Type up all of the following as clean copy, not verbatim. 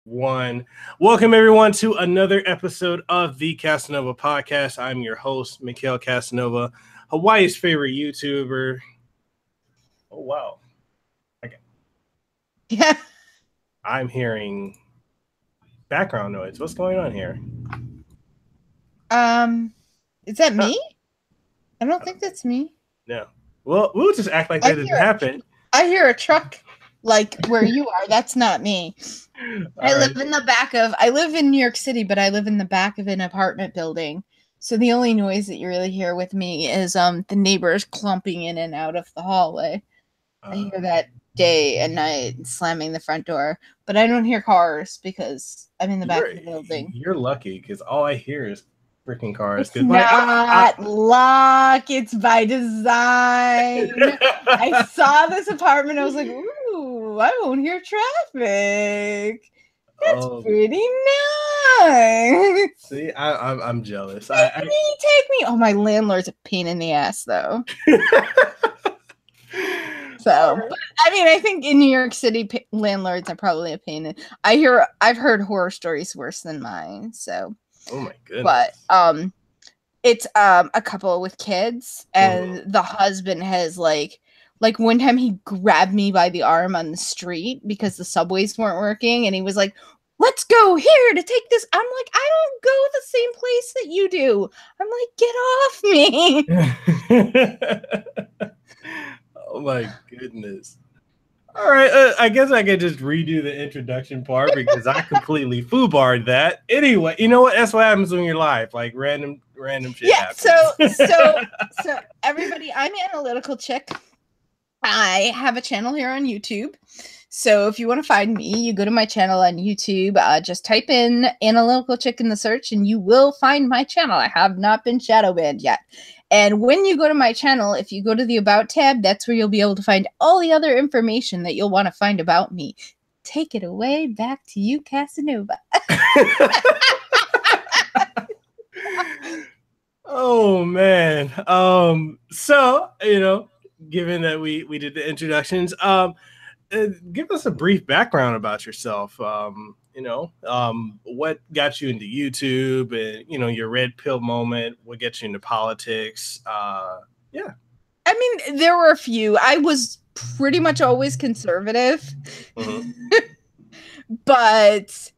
One. Welcome everyone to another episode of the Kasanova podcast. I'm your host, Mekel Kasanova, Hawaii's favorite YouTuber. Oh wow. Okay. Yeah. I'm hearing background noise. What's going on here? Is that me? I don't think that's me. No. Well, we'll just act like that didn't happen. I hear a truck like where you are. That's not me. I live in New York City, but I live in the back of an apartment building. So the only noise that you really hear with me is the neighbors clumping in and out of the hallway. I hear that day and night slamming the front door, but I don't hear cars because I'm in the back of the building. You're lucky because all I hear is freaking cars. It's not luck. It's by design. I saw this apartment. I was like, ooh, I won't hear traffic. That's pretty nice. See, I'm jealous. Take me. Oh, my landlord's a pain in the ass, though. So, but, I mean, I think in New York City, landlords are probably a pain. I've heard horror stories worse than mine. So. Oh my goodness. But it's a couple with kids, and the husband has like one time he grabbed me by the arm on the street because the subways weren't working, and he was like, let's go here to take this. I'm like, I don't go the same place that you do. I'm like, get off me. Oh my goodness. All right, I guess I could just redo the introduction part because I completely foobarred that. Anyway, you know what? That's what happens when you're live. Like random shit happens. So everybody, I'm Analytical Chick. I have a channel here on YouTube. So if you want to find me, you go to my channel on YouTube. Just type in Analytical Chick in the search, and you will find my channel. I have not been shadow banned yet. And when you go to my channel, if you go to the About tab, that's where you'll be able to find all the other information that you'll want to find about me. Take it away, back to you, Kasanova. Oh, man. So, given that we did the introductions, give us a brief background about yourself. What got you into YouTube and, your red pill moment, what gets you into politics? Yeah. I mean, there were a few. I was pretty much always conservative. Mm-hmm. But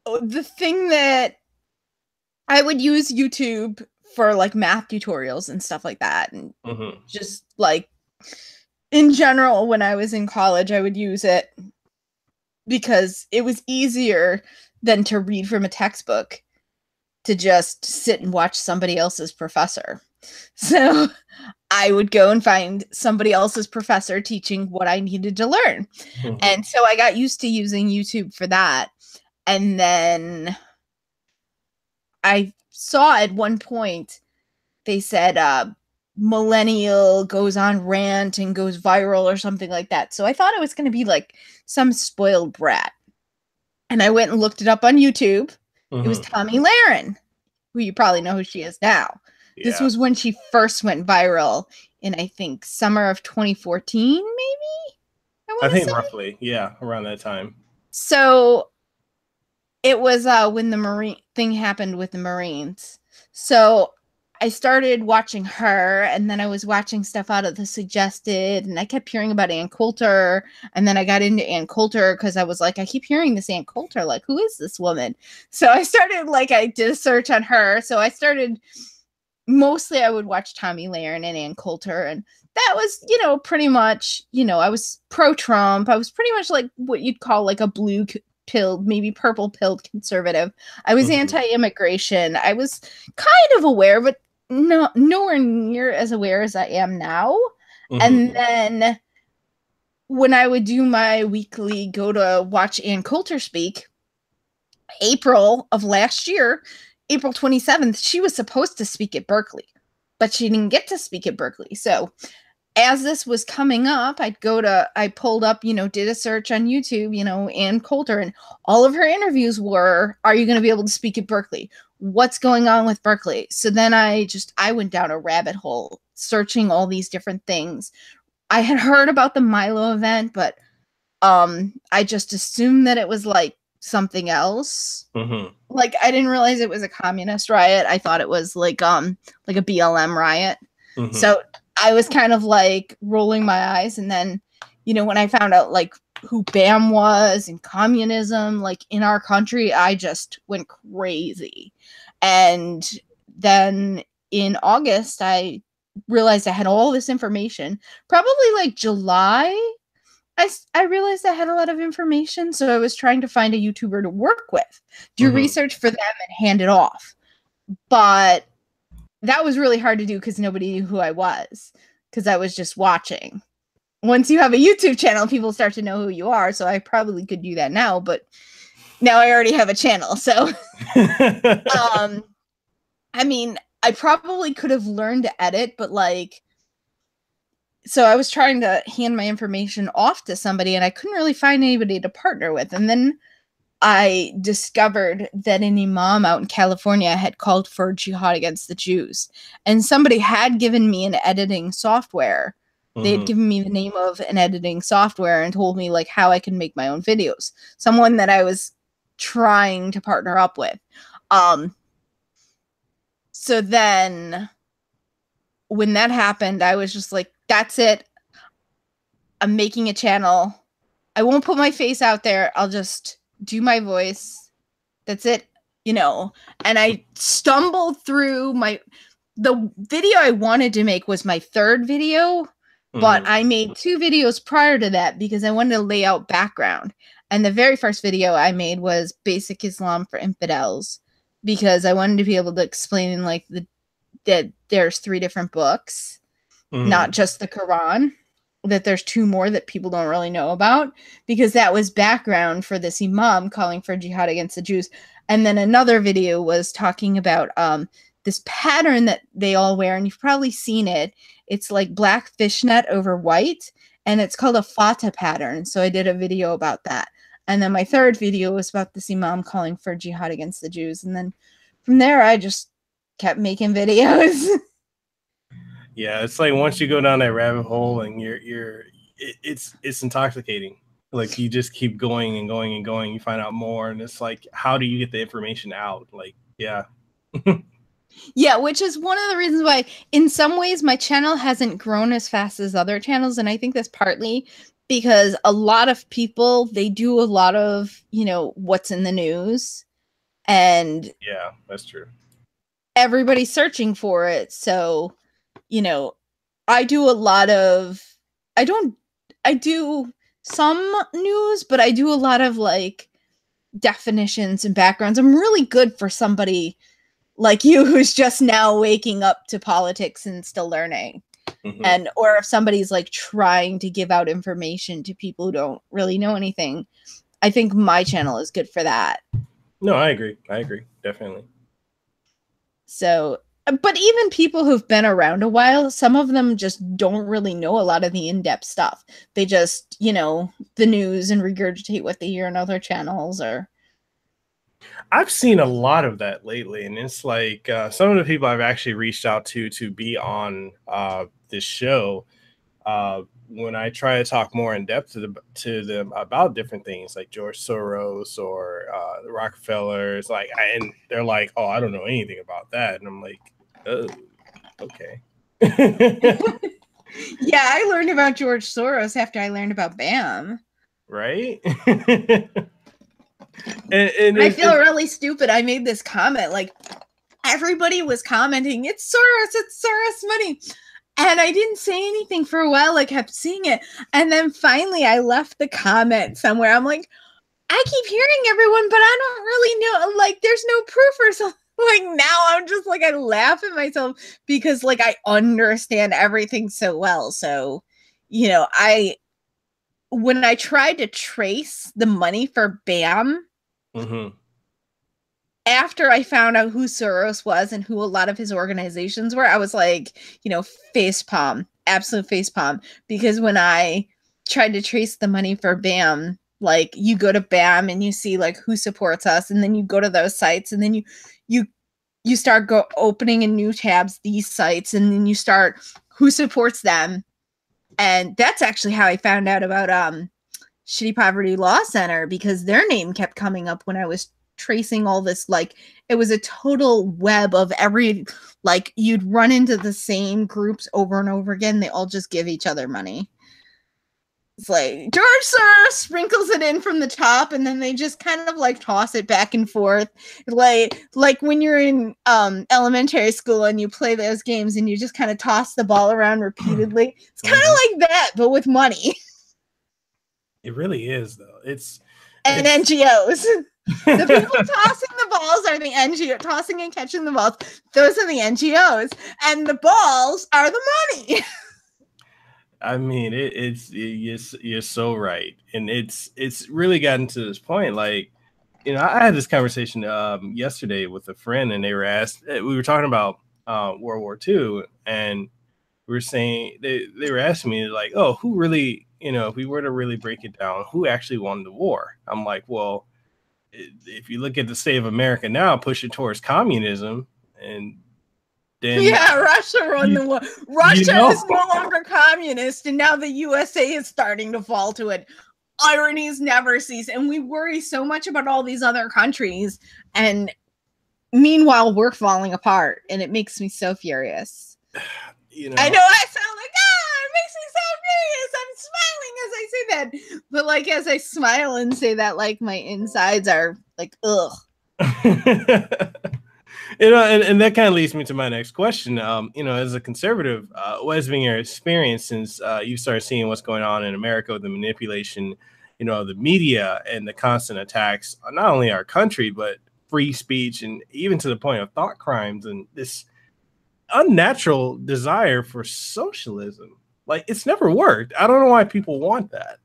the thing that I would use YouTube for like math tutorials and stuff like that. And just like in general, when I was in college, I would use it because it was easier than to read from a textbook to just sit and watch somebody else's professor. So I would go and find somebody else's professor teaching what I needed to learn. Mm-hmm. And so I got used to using YouTube for that. And then I saw at one point, they said, millennial goes on rant and goes viral or something like that. So I thought it was going to be like some spoiled brat. And I went and looked it up on YouTube. Mm-hmm. It was Tomi Lahren, who you probably know who she is now. Yeah. This was when she first went viral in, I think, summer of 2014, maybe? I think roughly, yeah, around that time. So it was when the Marine thing happened with the Marines. So I started watching her, and then I was watching stuff out of the suggested, and I kept hearing about Ann Coulter, and then I got into Ann Coulter because I was like, I keep hearing this Ann Coulter, like, who is this woman? So I started, I did a search on her, so I started, mostly I would watch Tomi Lahren and Ann Coulter, and that was, pretty much, I was pro-Trump, I was pretty much like what you'd call like a blue-pilled, maybe purple-pilled conservative. I was anti-immigration. I was kind of aware, but nowhere near as aware as I am now. Mm-hmm. And then when I would do my weekly go to watch Ann Coulter speak, April of last year, April 27th, she was supposed to speak at Berkeley, but she didn't get to speak at Berkeley. So as this was coming up, I pulled up, did a search on YouTube, Ann Coulter, and all of her interviews were, are you going to be able to speak at Berkeley? What's going on with Berkeley? So then I went down a rabbit hole searching all these different things. I had heard about the Milo event, but I just assumed that it was like something else. Mm-hmm. Like, I didn't realize it was a communist riot. I thought it was like a BLM riot. Mm-hmm. So I was kind of like rolling my eyes. And then, you know, when I found out like who BAM was and communism, like in our country, I just went crazy. And then in August, I realized I had all this information. Probably like July, I realized I had a lot of information. So I was trying to find a YouTuber to work with, do research for them and hand it off. But that was really hard to do because nobody knew who I was, because I was just watching. Once you have a YouTube channel, people start to know who you are. So I probably could do that now, but now I already have a channel. So, I mean, I probably could have learned to edit, but like, so I was trying to hand my information off to somebody and I couldn't really find anybody to partner with. And then I discovered that an imam out in California had called for jihad against the Jews. And somebody had given me an editing software. They had given me the name of an editing software and told me like how I can make my own videos. Someone that I was trying to partner up with. So then when that happened, I was just like, that's it. I'm making a channel. I won't put my face out there. I'll just do my voice. That's it, you know. And I stumbled through the video I wanted to make was my third video, but I made 2 videos prior to that because I wanted to lay out background. And the very first video I made was Basic Islam for Infidels, because I wanted to be able to explain like that there's 3 different books, not just the Quran, that there's 2 more that people don't really know about, because that was background for this imam calling for jihad against the Jews. And then another video was talking about this pattern that they all wear, and you've probably seen it. It's like black fishnet over white, and it's called a Fata pattern. So I did a video about that. And then my third video was about this imam calling for jihad against the Jews. And then from there, I just kept making videos. Yeah, it's like once you go down that rabbit hole and it's intoxicating. Like you just keep going and going and going. You find out more, and it's like, how do you get the information out? Like, yeah. Yeah, which is one of the reasons why in some ways my channel hasn't grown as fast as other channels. And I think that's partly because a lot of people, they do a lot of, you know, what's in the news. And yeah, that's true. Everybody's searching for it. So, you know, I do a lot of, I do some news, but I do a lot of like definitions and backgrounds. I'm really good for somebody like you who's just now waking up to politics and still learning. And or if somebody's like trying to give out information to people who don't really know anything, I think my channel is good for that. No, I agree. Definitely. So, but even people who've been around a while, some of them just don't really know a lot of the in-depth stuff. They just, you know, the news and regurgitate what they hear on other channels. Or I've seen a lot of that lately, and it's like some of the people I've actually reached out to be on this show, when I try to talk more in depth to them about different things like George Soros or the Rockefellers, like, and they're like, "Oh, I don't know anything about that," and I'm like, "Oh, okay." Yeah, I learned about George Soros after I learned about BAM. Right? and I feel really stupid. I made this comment, like everybody was commenting, "It's Soros money." And I didn't say anything for a while. I kept seeing it. And then finally I left the comment somewhere. I'm like, I keep hearing everyone, but I don't really know. Like, there's no proof or something. Like, now I'm just like, I laugh at myself because like I understand everything so well. So, you know, when I tried to trace the money for BAM, after I found out who Soros was and who a lot of his organizations were, I was like, you know, facepalm, absolute facepalm. Because when I tried to trace the money for BAM, like you go to BAM and you see like who supports us, and then you go to those sites, and then you start opening in new tabs these sites, and then you start who supports them. And that's actually how I found out about Shitty Poverty Law Center because their name kept coming up when I was tracing all this. Like, it was a total web of every, like, you'd run into the same groups over and over again. They all just give each other money. It's like, George Soros sprinkles it in from the top, and then they just kind of like toss it back and forth. Like when you're in elementary school and you play those games and you just kind of toss the ball around repeatedly. It's kind of like that, but with money. It really is, though. It's NGOs. The people tossing the balls are the NGO, tossing and catching the balls. Those are the NGOs, and the balls are the money. I mean, you're so right, and it's really gotten to this point. Like, you know, I had this conversation yesterday with a friend, and we were talking about World War II, and we were saying they were asking me like, oh, who really, you know, if we were to really break it down, who actually won the war? I'm like, well, if you look at the state of America now, pushing towards communism, and then Russia won the war. Russia is no longer communist, and now the USA is starting to fall to it. Ironies never cease, and we worry so much about all these other countries, and meanwhile we're falling apart, and it makes me so furious. You know, I know I sound like, it makes me so furious. I'm smiling as I say that, but like as I smile and say that, like my insides are like, ugh. You know, and that kind of leads me to my next question. You know, as a conservative, what has been your experience since you started seeing what's going on in America with the manipulation, you know, of the media and the constant attacks on not only our country, but free speech, and even to the point of thought crimes and this unnatural desire for socialism? Like, it's never worked. I don't know why people want that.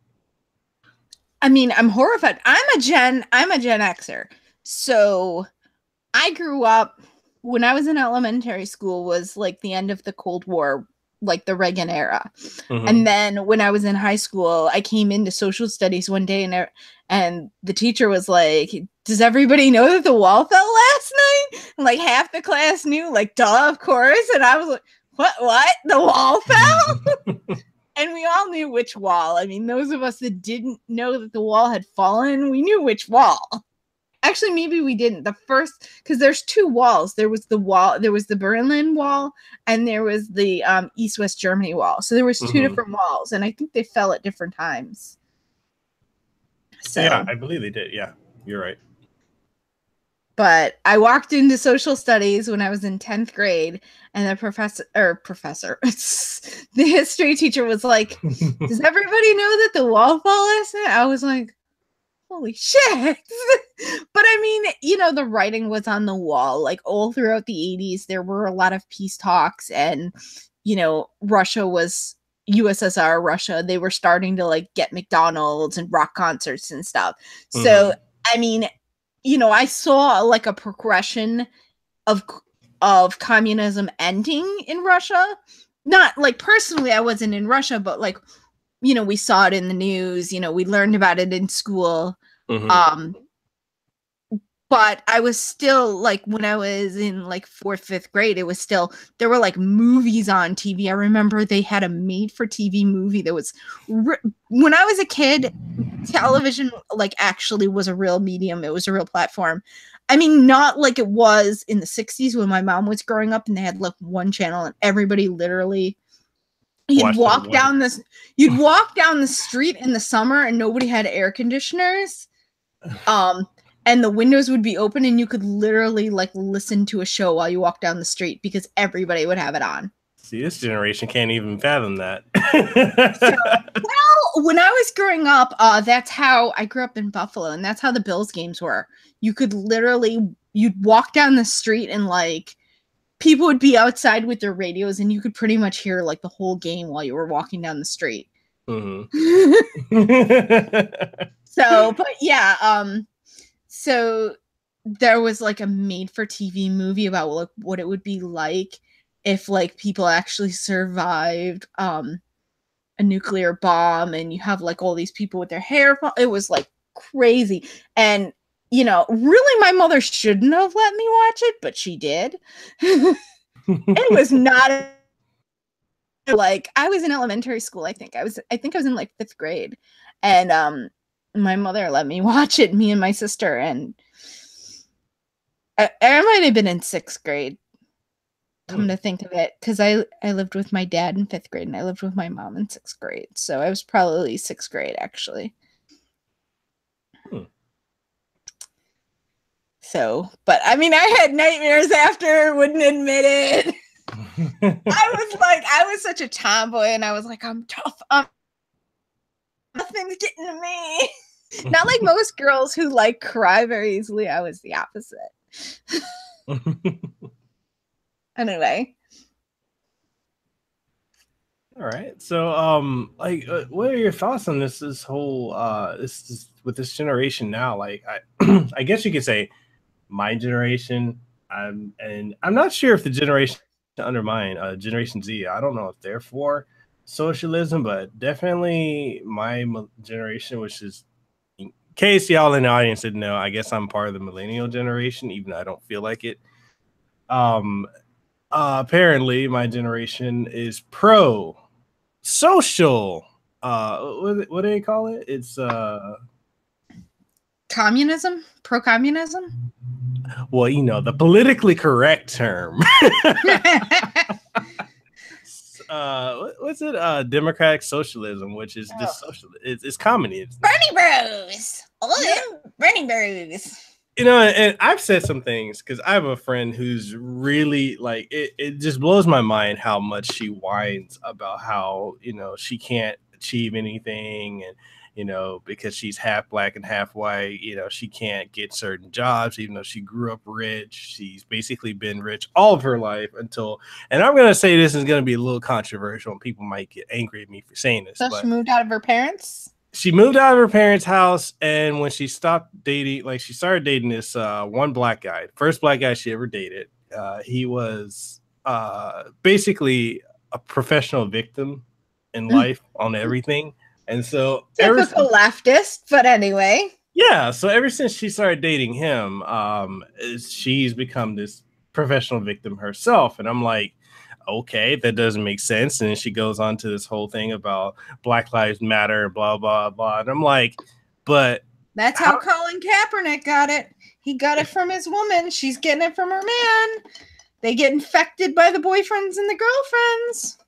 I mean, I'm horrified. I'm a Gen Xer. So I grew up when I was in elementary school was like the end of the Cold War, like the Reagan era. Mm-hmm. And then when I was in high school, I came into social studies one day and the teacher was like, does everybody know that the wall fell last night? And like half the class knew, like, duh, of course. And I was like, what? The wall fell? And we all knew which wall. I mean, those of us that didn't know that the wall had fallen, we knew which wall. Actually, maybe we didn't. The first, because there's two walls. There was the Berlin Wall, and there was the East-West Germany Wall. So there was two different walls, and I think they fell at different times. So, yeah, I believe they did. Yeah, you're right. But I walked into social studies when I was in 10th grade, and the professor, the history teacher was like, does everybody know that the wall fell last night? I was like, holy shit. But I mean, you know, the writing was on the wall. Like all throughout the 80s, there were a lot of peace talks, and, you know, USSR Russia, they were starting to like get McDonald's and rock concerts and stuff. So, I mean, you know, I saw like a progression of communism ending in Russia. Not like personally, I wasn't in Russia, but like, you know, we saw it in the news, you know, we learned about it in school. But I was still like, when I was in like 4th, 5th grade, it was still, there were like movies on TV. I remember they had a made for TV movie that was, when I was a kid, television like actually was a real medium. It was a real platform. I mean, not like it was in the 60s when my mom was growing up and they had like one channel and everybody literally, you'd walk down the street in the summer and nobody had air conditioners. And the windows would be open and you could literally like listen to a show while you walk down the street because everybody would have it on. See, this generation can't even fathom that. Well, when I was growing up, that's how I grew up in Buffalo, and that's how the Bills games were. You could literally, you'd walk down the street and like people would be outside with their radios and you could pretty much hear like the whole game while you were walking down the street. So, but yeah, so there was like a made for TV movie about like what it would be like if like people actually survived a nuclear bomb, and you have like all these people with their hair. It was like crazy. And, you know, really my mother shouldn't have let me watch it, but she did. It was not like, I was in elementary school. I think I was in like 5th grade. And my mother let me watch it, me and my sister, and I might have been in 6th grade. Come to think of it, because I lived with my dad in 5th grade and I lived with my mom in 6th grade. So I was probably 6th grade, actually. So, but I mean, I had nightmares after, wouldn't admit it. I was such a tomboy, and I was like, I'm tough. Nothing's getting to me. Not like most girls who like cry very easily. I was the opposite. Anyway. All right. So, what are your thoughts on this whole this with this generation now? Like, I guess you could say my generation. And I'm not sure if the generation under mine, Generation Z. I don't know if they're for socialism, but definitely my generation, which is, in case y'all in the audience didn't know, I guess I'm part of the millennial generation, even though I don't feel like it. Apparently, my generation is pro social. What do they call it? It's communism, pro-communism. Well, you know, the politically correct term. What's it? Democratic socialism, which is just social. It's communism. Bernie Bros. Bernie Bros. You know, and I've said some things because I have a friend who's really like it just blows my mind how much she whines about how, you know, she can't achieve anything, and, you know, because she's half black and half white, you know, she can't get certain jobs, even though she grew up rich. She's basically been rich all of her life until, and I'm going to say this is going to be a little controversial and people might get angry at me for saying this. So she moved out of her parents'? She moved out of her parents' house, and when she stopped dating, like she started dating this one black guy, first black guy she ever dated. He was basically a professional victim in life on everything. And so typical leftist, but anyway. Yeah, so ever since she started dating him, she's become this professional victim herself. And I'm like, okay, that doesn't make sense. And then she goes on to this whole thing about Black Lives Matter, blah, blah, blah. And I'm like, but that's how Colin Kaepernick got it. He got it from his woman. She's getting it from her man. They get infected by the boyfriends and the girlfriends.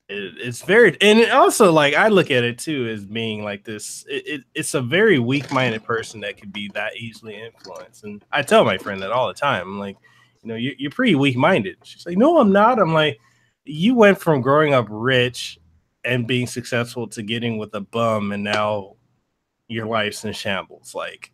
It's very, and also, like, I look at it too as being like this. It's a very weak-minded person that could be that easily influenced. And I tell my friend that all the time. I'm like, you know, you're pretty weak-minded. She's like, no, I'm not. I'm like, you went from growing up rich and being successful to getting with a bum, and now your life's in shambles. Like,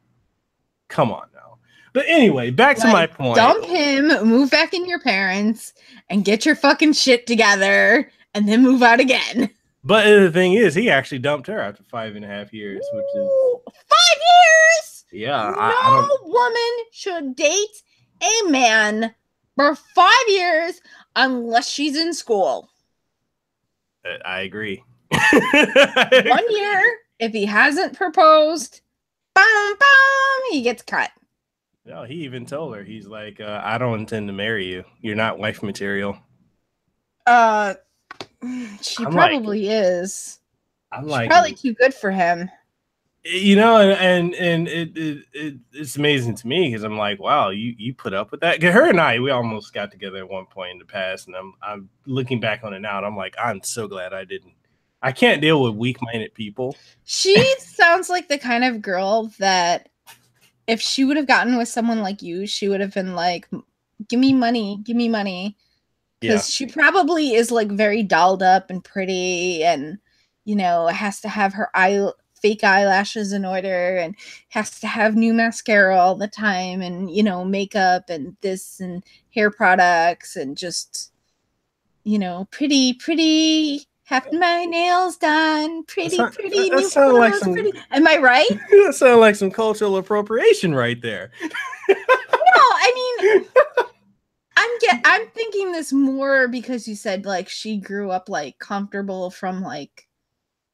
come on now. But anyway, back to my point. Dump him, move back in your parents, and get your fucking shit together, and then move out again. But the thing is, he actually dumped her after 5.5 years, which is 5 years. Yeah, no woman should date a man for 5 years unless she's in school. I agree. 1 year, if he hasn't proposed, bum, he gets cut. No, he even told her, he's like, I don't intend to marry you. You're not wife material. She probably is. I'm She's probably too good for him. You know, and it's amazing to me because I'm like, wow, you put up with that. Her and I, we almost got together at one point in the past, and I'm looking back on it now, and I'm like, I'm so glad I didn't. I can't deal with weak-minded people. She sounds like the kind of girl that if she would have gotten with someone like you, she would have been like, give me money. Because she probably is like very dolled up and pretty, and, you know, has to have her fake eyelashes in order, and has to have new mascara all the time, and, you know, makeup and this and hair products, and just, you know, pretty, having my nails done, pretty. New clothes, pretty. Am I right? That sounds like some cultural appropriation right there. No, I mean, I'm thinking this more because you said like she grew up like comfortable from like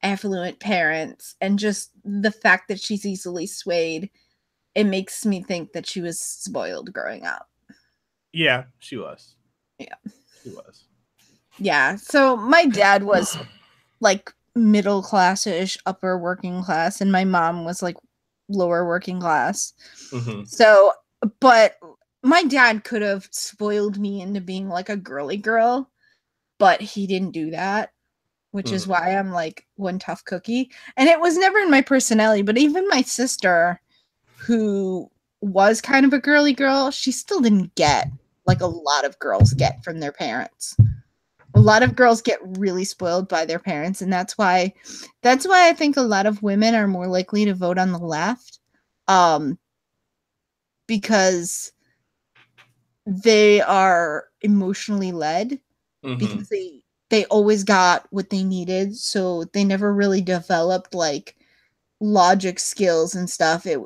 affluent parents, and just the fact that she's easily swayed, it makes me think that she was spoiled growing up. Yeah, she was. Yeah, she was. Yeah, so my dad was like middle class-ish, upper working class, and my mom was like lower working class. Mm-hmm. So, but my dad could have spoiled me into being like a girly girl, but he didn't do that, which is why I'm like one tough cookie. And it was never in my personality, but even my sister, who was kind of a girly girl, she still didn't get like a lot of girls get from their parents. A lot of girls get really spoiled by their parents, and that's why I think a lot of women are more likely to vote on the left, because they are emotionally led, because they always got what they needed, so they never really developed like logic skills and stuff. It,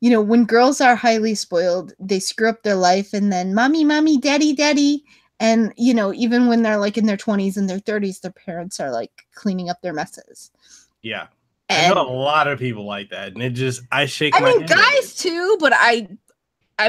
you know, when girls are highly spoiled, they screw up their life, and then mommy, mommy, daddy, daddy. And, you know, even when they're like in their 20s and their 30s, their parents are like cleaning up their messes. Yeah. And I know a lot of people like that. And it just, I shake I my mean, head. guys too, but I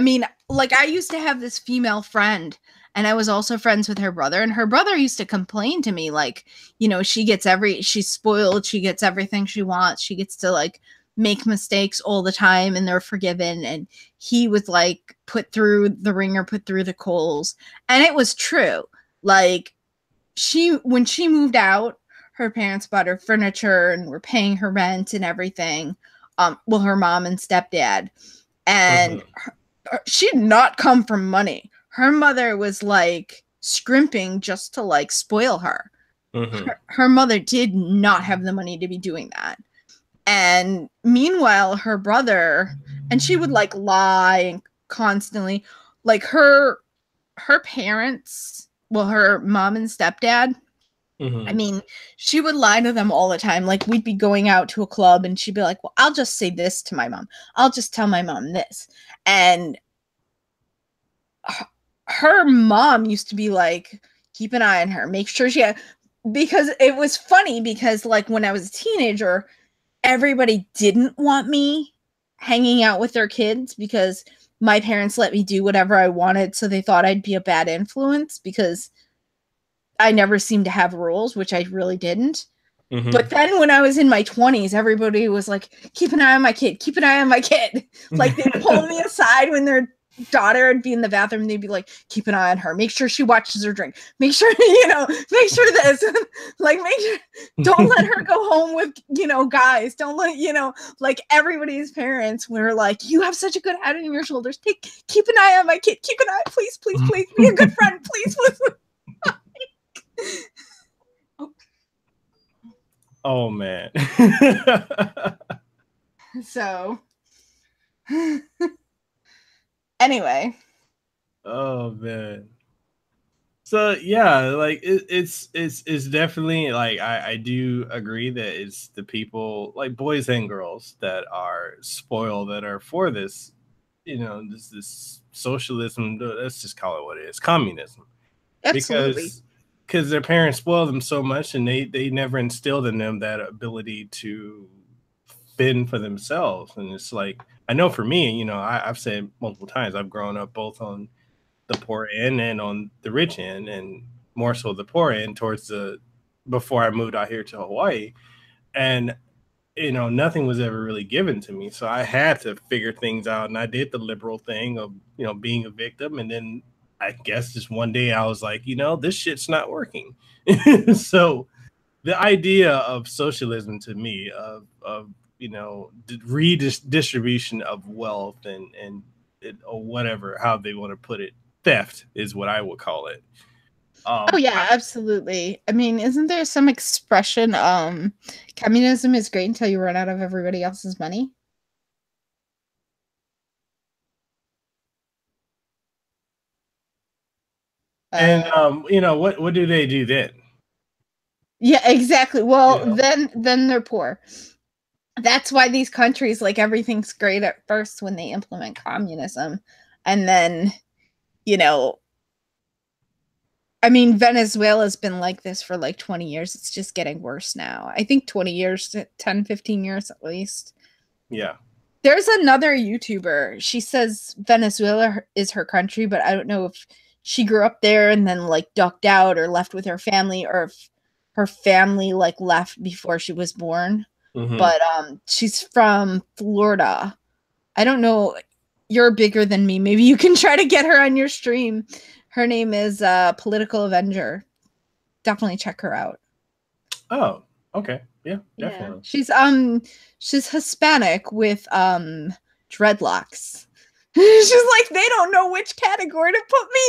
mean, like I used to have this female friend, and I was also friends with her brother, and her brother used to complain to me like, you know, she's spoiled, she gets everything she wants, she gets to like make mistakes all the time and they're forgiven, and he was like put through the ringer, put through the coals. And it was true. Like, when she moved out, her parents bought her furniture and were paying her rent and everything. Well, her mom and stepdad. And she did not come from money. Her mother was like scrimping just to like spoil her. Her mother did not have the money to be doing that. And meanwhile, her brother, and she would like lie and constantly, like her parents, well, her mom and stepdad, I mean, she would lie to them all the time. Like, we'd be going out to a club and she'd be like, well, I'll just say this to my mom. I'll just tell my mom this. And her mom used to be like, keep an eye on her, make sure she had, because it was funny, because like when I was a teenager, everybody didn't want me hanging out with their kids because my parents let me do whatever I wanted. So they thought I'd be a bad influence because I never seemed to have rules, which I really didn't. But then when I was in my 20s, everybody was like, keep an eye on my kid, keep an eye on my kid. Like, they'd pull me aside when their daughter would be in the bathroom, and they'd be like, keep an eye on her, make sure she watches her drink, make sure, you know, make sure this, like, make sure, don't let her go home with, you know, guys, don't let, you know, like, everybody's parents were like, you have such a good head on your shoulders, keep an eye on my kid, keep an eye, please, please, please, be a good friend, please, please. Oh man. So anyway. Oh man. So yeah, like it's definitely like I do agree that it's the people, like boys and girls, that are spoiled, that are for this, you know, this socialism. Let's just call it what it is, communism. Absolutely. Because their parents spoiled them so much, and they never instilled in them that ability to fend for themselves. And it's like, I know for me, you know, I've said multiple times, I've grown up both on the poor end and on the rich end, and more so the poor end towards the, before I moved out here to Hawaii. And you know, nothing was ever really given to me, so I had to figure things out. And I did the liberal thing of, you know, being a victim. And then I guess just one day I was like, you know, this shit's not working. So the idea of socialism to me, of you know, redistribution of wealth and or whatever, how they want to put it, theft is what I would call it. Oh yeah, absolutely. I mean, isn't there some expression, communism is great until you run out of everybody else's money? And you know, what do they do then? Yeah, exactly. Well, You know? then they're poor. That's why these countries, like, everything's great at first when they implement communism, and then, you know, I mean, Venezuela's been like this for like 20 years. It's just getting worse now. I think 20 years, 10, 15 years at least. Yeah. There's another YouTuber. She says Venezuela is her country, but I don't know if she grew up there and then like ducked out or left with her family, or if her family like left before she was born. But she's from Florida. I don't know. You're bigger than me. Maybe you can try to get her on your stream. Her name is Political Avenger. Definitely check her out. Oh, okay. Yeah, definitely. Yeah. She's Hispanic with dreadlocks. She's like, they don't know which category to put me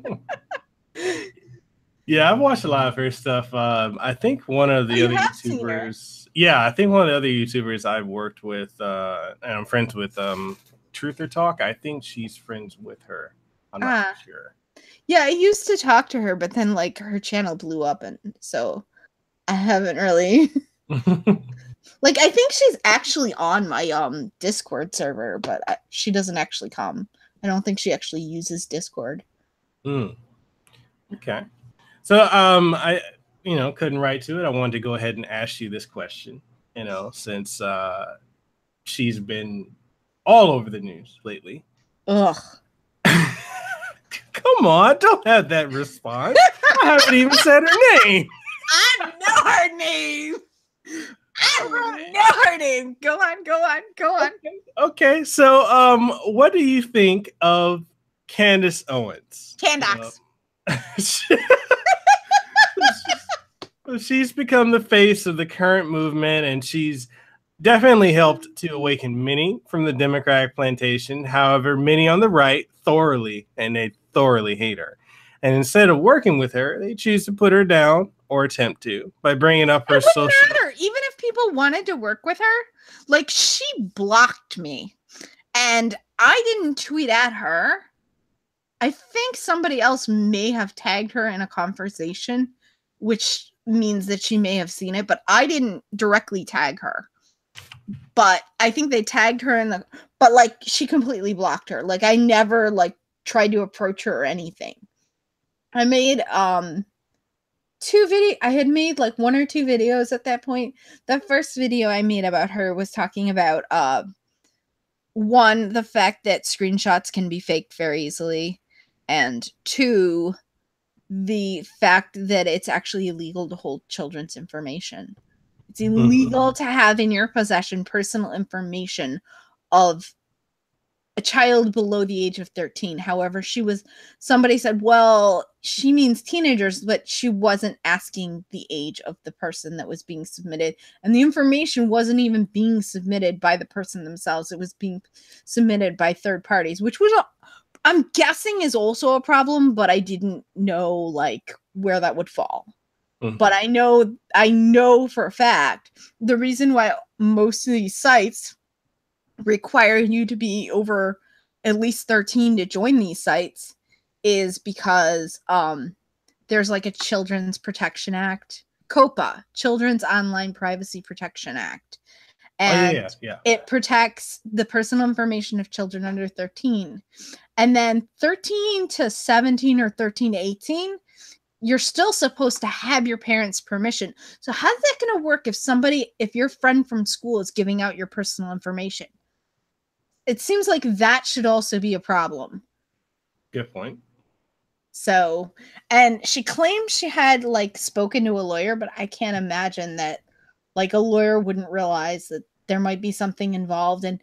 in. Yeah, I've watched a lot of her stuff. I think one of the other YouTubers. Yeah, I think one of the other YouTubers I've worked with, and I'm friends with, Truth or Talk. I think she's friends with her. I'm not sure. Yeah, I used to talk to her, but then like her channel blew up, and so I haven't really. Like, I think she's actually on my Discord server, but she doesn't actually come. I don't think she actually uses Discord. Okay. So I couldn't write to it. I wanted to go ahead and ask you this question, since she's been all over the news lately. Ugh. Come on, don't have that response. I haven't even said her name. I know her name. I know her name. Go on. Okay. So what do you think of Candace Owens? Candace. She's become the face of the current movement, and she's definitely helped to awaken many from the Democratic plantation. However, many on the right thoroughly hate her. And instead of working with her, they choose to put her down or attempt to by bringing up her social. Matter. Even if people wanted to work with her, like, she blocked me, and I didn't tweet at her. I think somebody else may have tagged her in a conversation, which means that she may have seen it, but I didn't directly tag her. But I think they tagged her but like, she completely blocked her. Like, I never like tried to approach her or anything. I made I had made like 1 or 2 videos at that point. The first video I made about her was talking about 1, the fact that screenshots can be faked very easily, and 2, the fact that it's actually illegal to hold children's information. It's illegal to have in your possession personal information of a child below the age of 13. However, somebody said, well, she means teenagers, but she wasn't asking the age of the person that was being submitted. And the information wasn't even being submitted by the person themselves. It was being submitted by third parties, which was, I'm guessing, is also a problem, but I didn't know like where that would fall. But I know for a fact the reason why most of these sites require you to be over at least 13 to join these sites is because there's like a Children's Protection Act, COPA, Children's Online Privacy Protection Act. And it protects the personal information of children under 13. And then 13 to 17 or 13 to 18, you're still supposed to have your parents' permission. So how's that going to work if your friend from school is giving out your personal information? It seems like that should also be a problem. Good point. So, and she claimed she had like spoken to a lawyer, but I can't imagine that like a lawyer wouldn't realize that there might be something involved. And,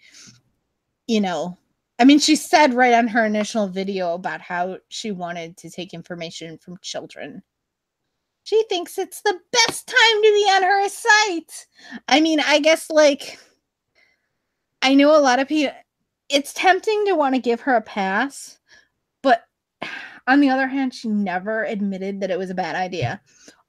I mean, she said right on her initial video about how she wanted to take information from children. She thinks it's the best time to be on her site. I mean, I guess like, I know a lot of people, it's tempting to want to give her a pass, but on the other hand, she never admitted that it was a bad idea.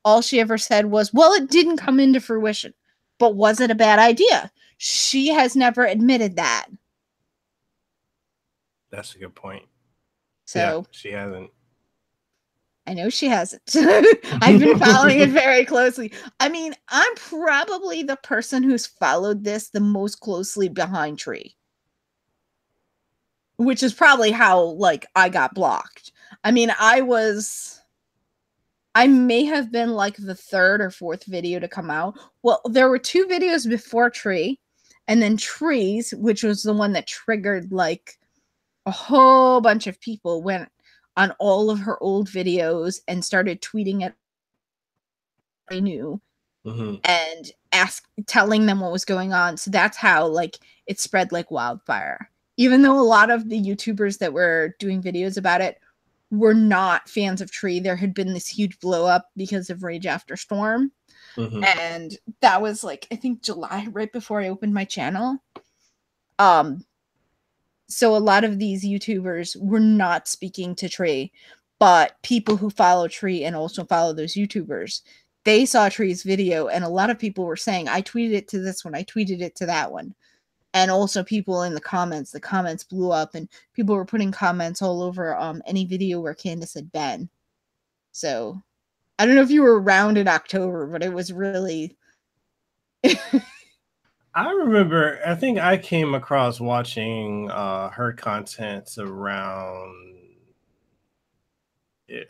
All she ever said was, well, it didn't come into fruition, but was it a bad idea? She has never admitted that. That's a good point. So yeah, she hasn't. I know she hasn't. I've been following it very closely. I mean, I'm probably the person who's followed this the most closely behind Tree, which is probably how like I got blocked. I mean, I may have been like the 3rd or 4th video to come out. Well, there were 2 videos before Tree, and then Tree's, which was the one that triggered like a whole bunch of people went on all of her old videos and started tweeting at I knew Mm-hmm. and telling them what was going on. So that's how like it spread like wildfire. Even though a lot of the YouTubers that were doing videos about it were not fans of Tree, there had been this huge blow up because of Rage After Storm. Mm-hmm. And that was like, I think July, right before I opened my channel. So a lot of these YouTubers were not speaking to Tree, but people who follow Tree and also follow those YouTubers, they saw Tree's video, and a lot of people were saying, I tweeted it to this one, I tweeted it to that one. And also people in the comments blew up, and people were putting comments all over any video where Candace had been. So I don't know if you were around in October, but it was really I remember, I think I came across watching her contents around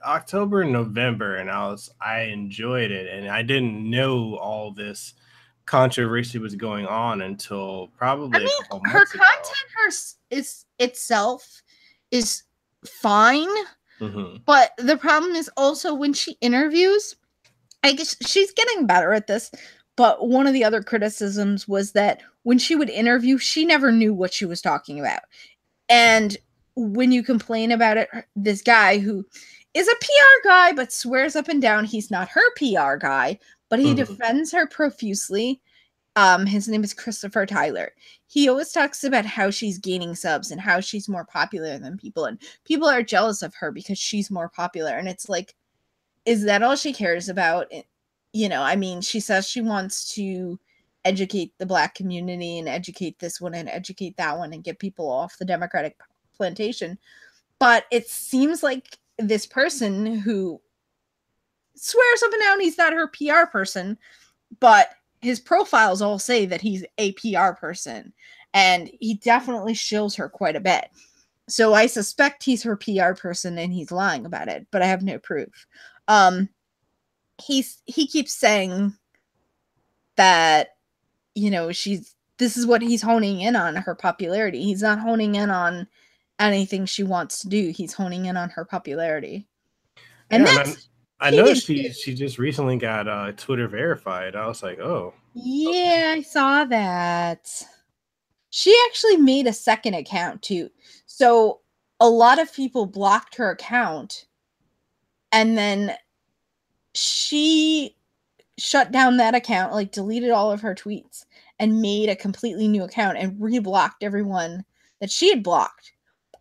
October, November, and I enjoyed it, and I didn't know all this controversy was going on until probably a couple her months ago. content itself is fine, Mm-hmm. but the problem is also when she interviews, I guess she's getting better at this, but one of the other criticisms was that when she would interview, she never knew what she was talking about. And when you complain about it, this guy who is a PR guy but swears up and down he's not her PR guy, but he defends her profusely. His name is Christopher Tyler. He always talks about how she's gaining subs and how she's more popular than people, and people are jealous of her because she's more popular. And it's like, is that all she cares about? You know, I mean, she says she wants to educate the Black community and educate this one and educate that one and get people off the Democratic plantation. But it seems like this person who swears up and down he's not her PR person, but his profiles all say that he's a PR person, and he definitely shills her quite a bit. So I suspect he's her PR person and he's lying about it, but I have no proof. He keeps saying that, you know, this is what he's honing in on, her popularity. He's not honing in on anything she wants to do. He's honing in on her popularity. And Yeah, that's I know she just recently got Twitter verified. I was like, oh. Yeah, okay. I saw that. She actually made a second account too. So a lot of people blocked her account, and then she shut down that account, like deleted all of her tweets and made a completely new account and reblocked everyone that she had blocked.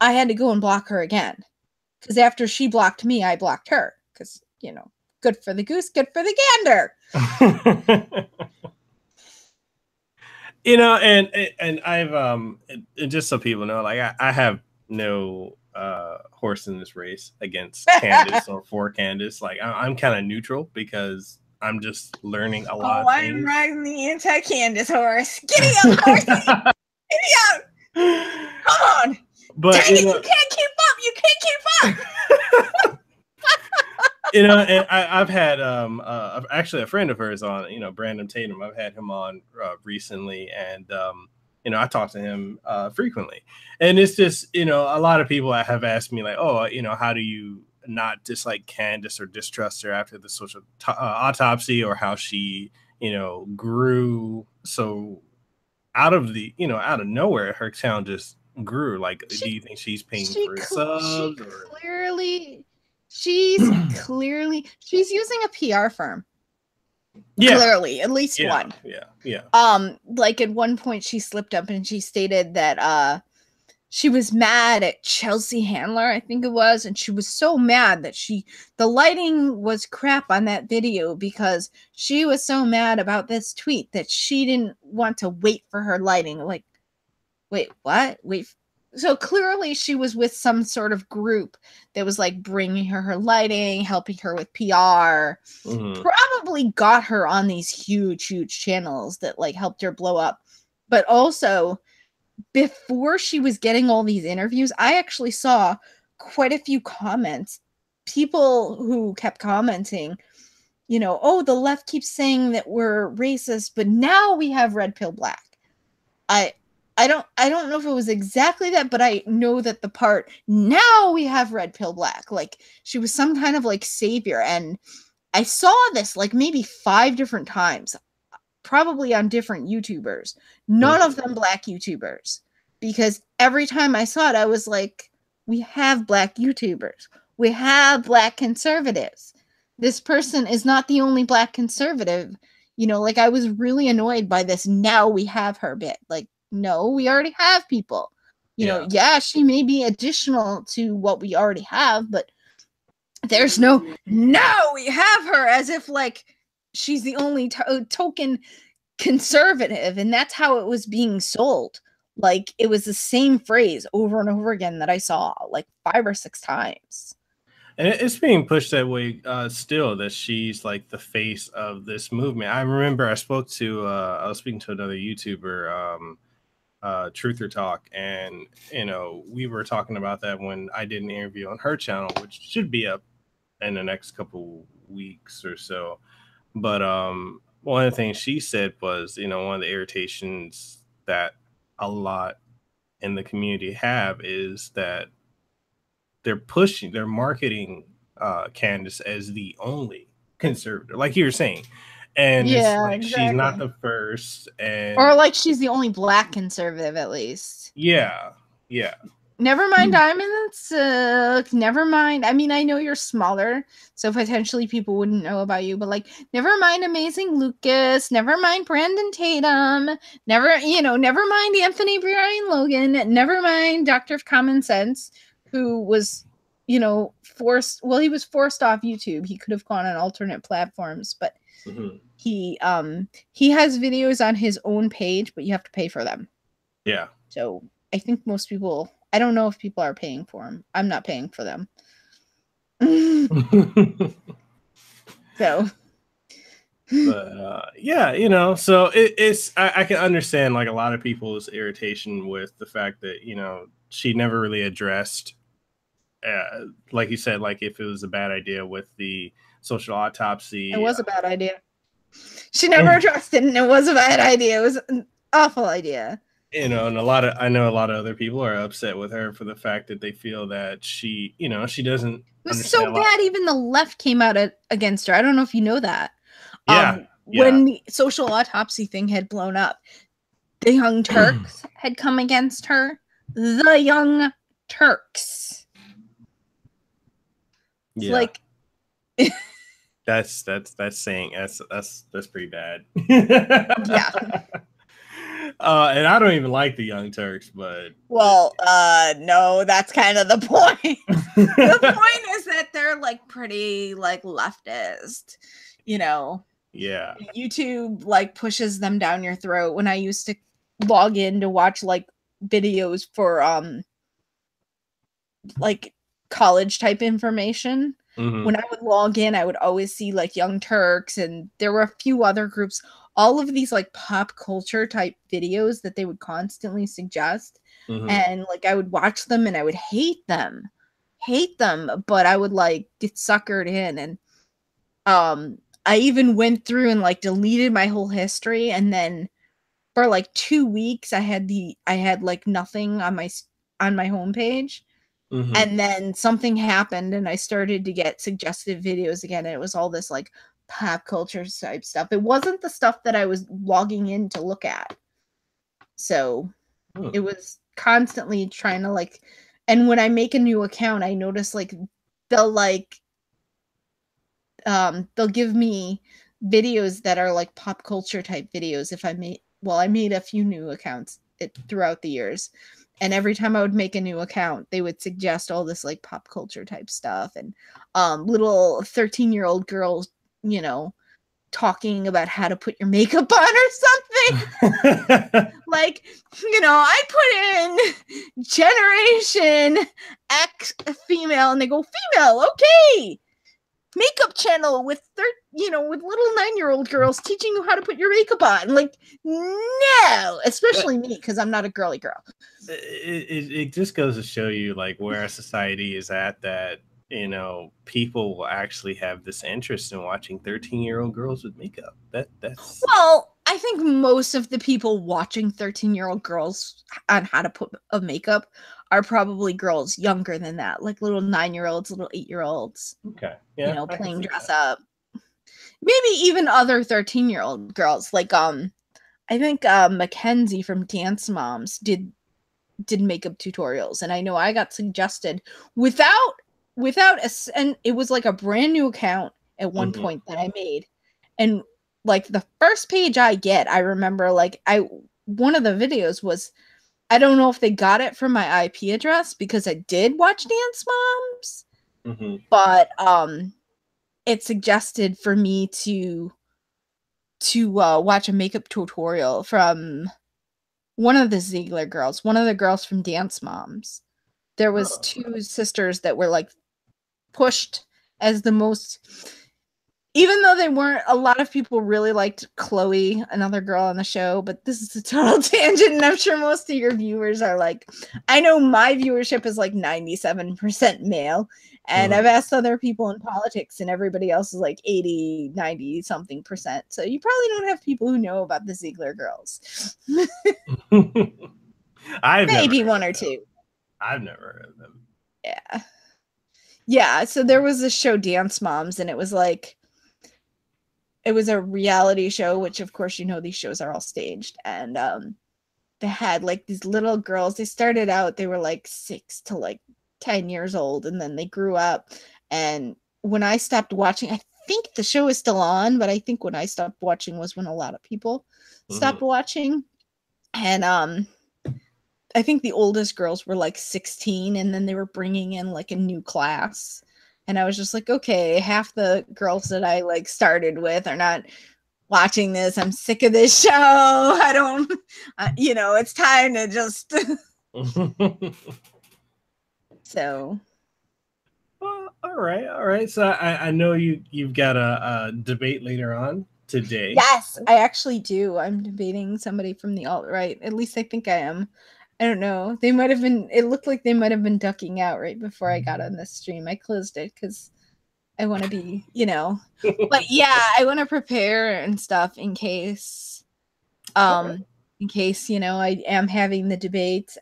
I had to go and block her again because after she blocked me, I blocked her because, you know, good for the goose, good for the gander. You know, and I've and just so people know, like I have no horse in this race against Candace or for Candace. Like I'm kind of neutral because I'm just learning a lot of things. I'm riding the anti-Candace horse. Giddy up, horsey! Giddy up! Come on! But dang it, you can't keep up! You can't keep up! You know, and I've had actually a friend of hers on, you know, Brandon Tatum. I've had him on recently, and you know, I talk to him frequently, and it's just, you know, a lot of people have asked me like, oh, you know, how do you not dislike Candace or distrust her after the social autopsy, or how she, you know, grew so out of nowhere, her channel just grew. Like, do you think she's paying for subs? She's using a PR firm. Yeah. Clearly, at least one. Yeah. Like at one point she slipped up and she stated that she was mad at Chelsea Handler, I think it was, and she was so mad that the lighting was crap on that video because she was so mad about this tweet that she didn't want to wait for her lighting. Like, wait, what? So clearly she was with some sort of group that was like bringing her lighting, helping her with PR, probably got her on these huge channels that like helped her blow up. But also, before she was getting all these interviews, I actually saw quite a few comments, people who kept commenting, you know, oh, the left keeps saying that we're racist, but now we have red pill black. I don't know if it was exactly that, but I know that the part, now we have red pill black, like she was some kind of like savior. And I saw this like maybe 5 different times, probably on different YouTubers, none of them black YouTubers, because every time I saw it, I was like, we have black YouTubers. We have black conservatives. This person is not the only black conservative. You know, like I was really annoyed by this now we have her bit. Like, no, we already have people. You know, yeah, she may be additional to what we already have, but there's no we have her, as if like she's the only token conservative, and that's how it was being sold. Like it was the same phrase over and over again that I saw like 5 or 6 times. And it's being pushed that way still, that she's like the face of this movement. I remember I was speaking to another YouTuber, Truth or Talk, and you know, we were talking about that when I did an interview on her channel, which should be up in the next couple weeks or so. But one of the things she said was, you know, one of the irritations that a lot in the community have is that they're marketing Candace as the only conservative, like you were saying. And yeah, it's like exactly. she's not the first, and or like she's the only black conservative at least. Yeah. Never mind Diamond Silk. Never mind. I mean, I know you're smaller, so potentially people wouldn't know about you, but like, never mind Amazing Lucas. Never mind Brandon Tatum. Never mind Anthony Brian Logan. Never mind Doctor of Common Sense, who was, you know, forced. Well, he was forced off YouTube. He could have gone on alternate platforms, but he has videos on his own page, but you have to pay for them. Yeah. So I think most people, I don't know if people are paying for them. I'm not paying for them. So. But yeah, you know, so I can understand like a lot of people's irritation with the fact that, you know, she never really addressed, like you said, like if it was a bad idea with the social autopsy. It was a bad idea. She never addressed it, and it was a bad idea. It was an awful idea. You know, and I know a lot of other people are upset with her for the fact that they feel that she, you know, she doesn't. It was so bad. Even the left came out against her. I don't know if you know that. Yeah. When the social autopsy thing had blown up, the Young Turks had come against her. The Young Turks. Yeah. Like. That's saying that's pretty bad. Yeah. And I don't even like the Young Turks, but well, no, that's kind of the point. The point is that they're like pretty like leftist, you know. Yeah. YouTube like pushes them down your throat. When I used to log in to watch like videos for like college type information, when I would log in, I would always see like Young Turks, and there were a few other groups, all of these like pop culture type videos that they would constantly suggest. And like I would watch them and I would hate them, but I would like get suckered in. And I even went through and like deleted my whole history, and then for like 2 weeks I had like nothing on my homepage. And then something happened and I started to get suggestive videos again. And it was all this like pop culture type stuff. It wasn't the stuff that I was logging in to look at. So it was constantly trying to like, and when I make a new account, I notice like they'll give me videos that are like pop culture type videos. If I made a few new accounts throughout the years. And every time I would make a new account, they would suggest all this like pop culture type stuff, and little 13-year-old girls, you know, talking about how to put your makeup on or something. Like, you know, I put in Generation X female, and they go, female, okay. Makeup channel with little 9-year-old girls teaching you how to put your makeup on. Like, no, especially me, because I'm not a girly girl. It just goes to show you like where our society is at, that, you know, people will actually have this interest in watching 13-year-old girls with makeup. That's well, I think most of the people watching 13-year-old girls on how to put a makeup are probably girls younger than that, like little 9-year-olds, little 8-year-olds. Okay. Yeah. You know, playing dress up. maybe even other 13-year-old girls. Like I think Mackenzie from Dance Moms did makeup tutorials, and I know I got suggested without and it was like a brand new account at one point that I made, and like the first page I remember like one of the videos was, I don't know if they got it from my IP address because I did watch Dance Moms, but it suggested for me to watch a makeup tutorial from one of the Ziegler girls, one of the girls from Dance Moms. There was two sisters that were like pushed as the most, even though they weren't, a lot of people really liked Chloe, another girl on the show, but this is a total tangent, and I'm sure most of your viewers are like, I know my viewership is like 97% male, and I've asked other people in politics, and everybody else is like 80, 90 something percent. So you probably don't have people who know about the Ziegler girls. Maybe one or two. I've never heard of them. Yeah. Yeah, so there was this show, Dance Moms, and it was like, it was a reality show, which of course, you know, these shows are all staged. And they had like these little girls. They started out, they were like 6 to like 10 years old, and then they grew up. And when I stopped watching, I think the show is still on, but I think when I stopped watching was when a lot of people stopped watching. And I think the oldest girls were like 16, and then they were bringing in like a new class. And I was just like, okay, half the girls that I like started with are not watching this. I'm sick of this show. I don't, you know, it's time to just. So. Well, all right. So I know you've got a debate later on today. Yes, I actually do. I'm debating somebody from the alt-right. At least I think I am. I don't know. They might have been, it looked like they might have been ducking out right before I got on this stream. I closed it because I want to be, you know, but yeah, I want to prepare and stuff in case, you know, I am having the debate.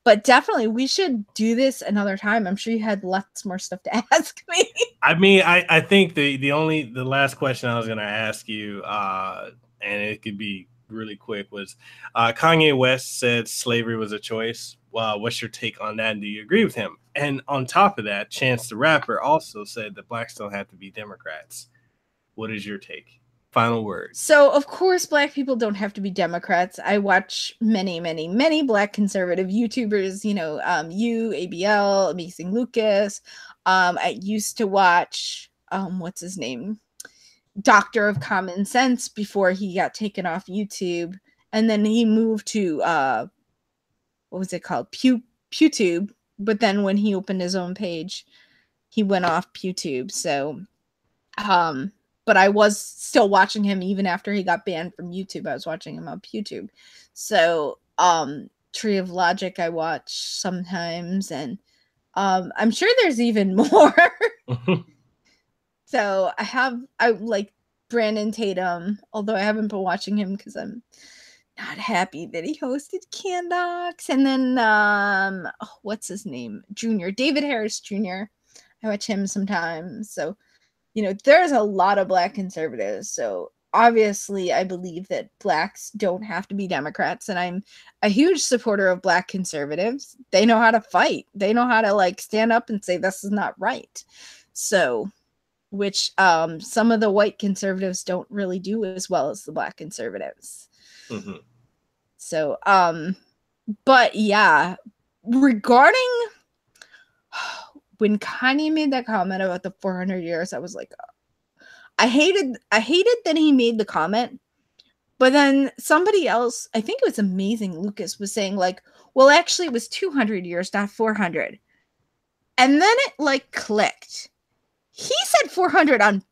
But definitely we should do this another time. I'm sure you had lots more stuff to ask me. I mean, I think the last question I was going to ask you, and it could be really quick, was Kanye West said slavery was a choice. What's your take on that? And do you agree with him? And on top of that, Chance the Rapper also said that blacks don't have to be Democrats. What is your take? Final word. So, of course, black people don't have to be Democrats. I watch many, many, many black conservative YouTubers, you know, you, ABL, Amazing Lucas. I used to watch, what's his name? Doctor of Common Sense before he got taken off YouTube. And then he moved to, what was it called? PewTube. But then when he opened his own page, he went off PewTube. So, but I was still watching him even after he got banned from YouTube. I was watching him on PewTube. So, Tree of Logic I watch sometimes, and I'm sure there's even more. So I like Brandon Tatum, although I haven't been watching him because I'm not happy that he hosted Candox. And then what's his name? David Harris Jr. I watch him sometimes. So, you know, there's a lot of black conservatives. So obviously I believe that blacks don't have to be Democrats, and I'm a huge supporter of black conservatives. They know how to fight. They know how to like stand up and say this is not right. So, which some of the white conservatives don't really do as well as the black conservatives. So, but yeah, regarding when Kanye made that comment about the 400 years, I was like, I hated that he made the comment. But then somebody else, I think it was Amazing Lucas, was saying like, well, actually it was 200 years, not 400. And then it like clicked. He said 400 on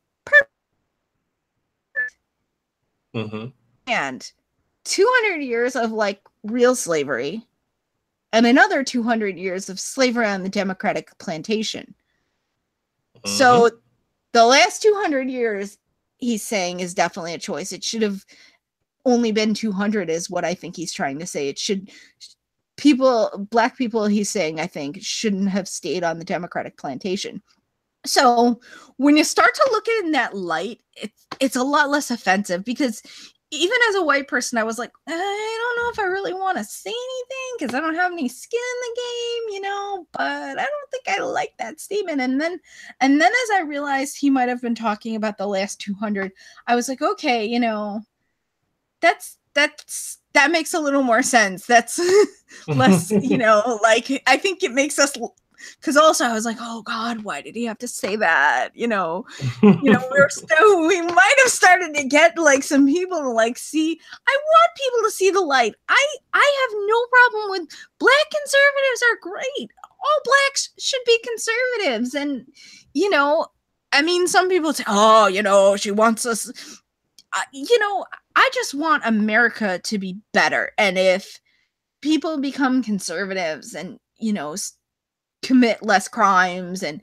purpose. And 200 years of like real slavery, and another 200 years of slavery on the Democratic plantation. So the last 200 years, he's saying, is definitely a choice. It should have only been 200 is what I think he's trying to say. It should, black people, he's saying, I think, shouldn't have stayed on the Democratic plantation. So when you start to look at it in that light, it's a lot less offensive, because even as a white person, I was like, I don't know if I really want to say anything because I don't have any skin in the game, but I don't think I like that statement. And then as I realized he might have been talking about the last 200, I was like, okay, that makes a little more sense. That's less, like, I think it makes us, because also I was like, oh God, why did he have to say that? We might have started to get like some people to like see. I want people to see the light. I have no problem with black conservatives are great. All blacks should be conservatives, and some people say, oh, she wants us. I just want America to be better, and if people become conservatives and commit less crimes and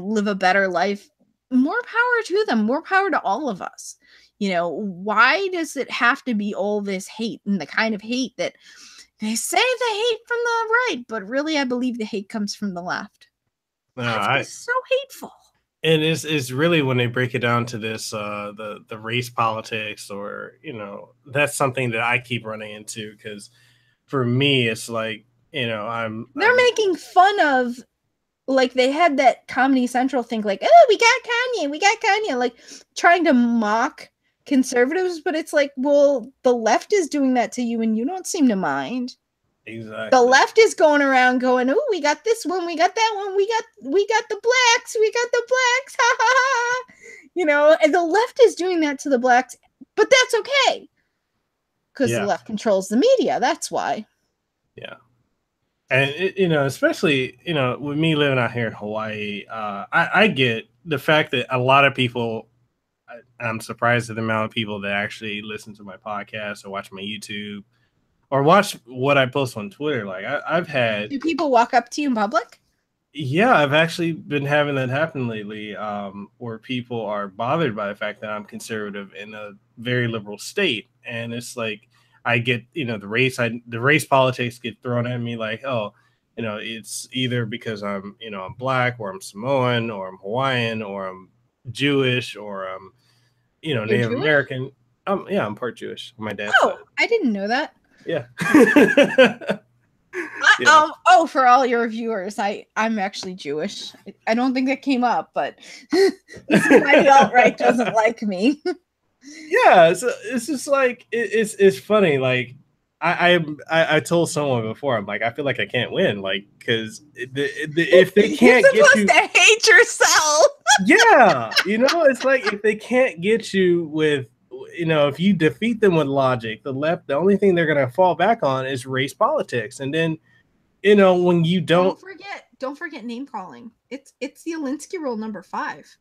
live a better life, more power to them, more power to all of us. Why does it have to be all this hate, and the kind of hate that they say the hate from the right, but really I believe the hate comes from the left? That's so hateful. And it's really when they break it down to this the race politics, or that's something that I keep running into, because for me it's like they're making fun of, like, they had that Comedy Central thing, like, oh, we got Kanye, like trying to mock conservatives, but it's like, well, the left is doing that to you and you don't seem to mind. Exactly. The left is going around going, oh, we got this one, we got that one, we got the blacks, ha ha ha. And the left is doing that to the blacks, but that's okay. Because the left controls the media, that's why. Yeah. And especially with me living out here in Hawaii, I get the fact that a lot of people, I'm surprised at the amount of people that actually listen to my podcast or watch my YouTube or watch what I post on Twitter. Like I've had. Do people walk up to you in public? Yeah, I've actually been having that happen lately, where people are bothered by the fact that I'm conservative in a very liberal state, and it's like I get the race politics get thrown at me, like, oh, it's either because I'm I'm black, or I'm Samoan, or I'm Hawaiian, or I'm Jewish, or I'm Native American. Yeah, I'm part Jewish. My dad's side. I didn't know that. Yeah. For all your viewers, I'm actually Jewish. I don't think that came up, but my alt-right doesn't like me. Yeah, so it's just like it's funny. Like I told someone before, I'm like, I feel like I can't win, like, because if they can't You're get you to hate yourself. Yeah, it's like if they can't get you with if you defeat them with logic, the left, the only thing they're gonna fall back on is race politics, and then when you don't forget name calling. It's the Alinsky rule number 5.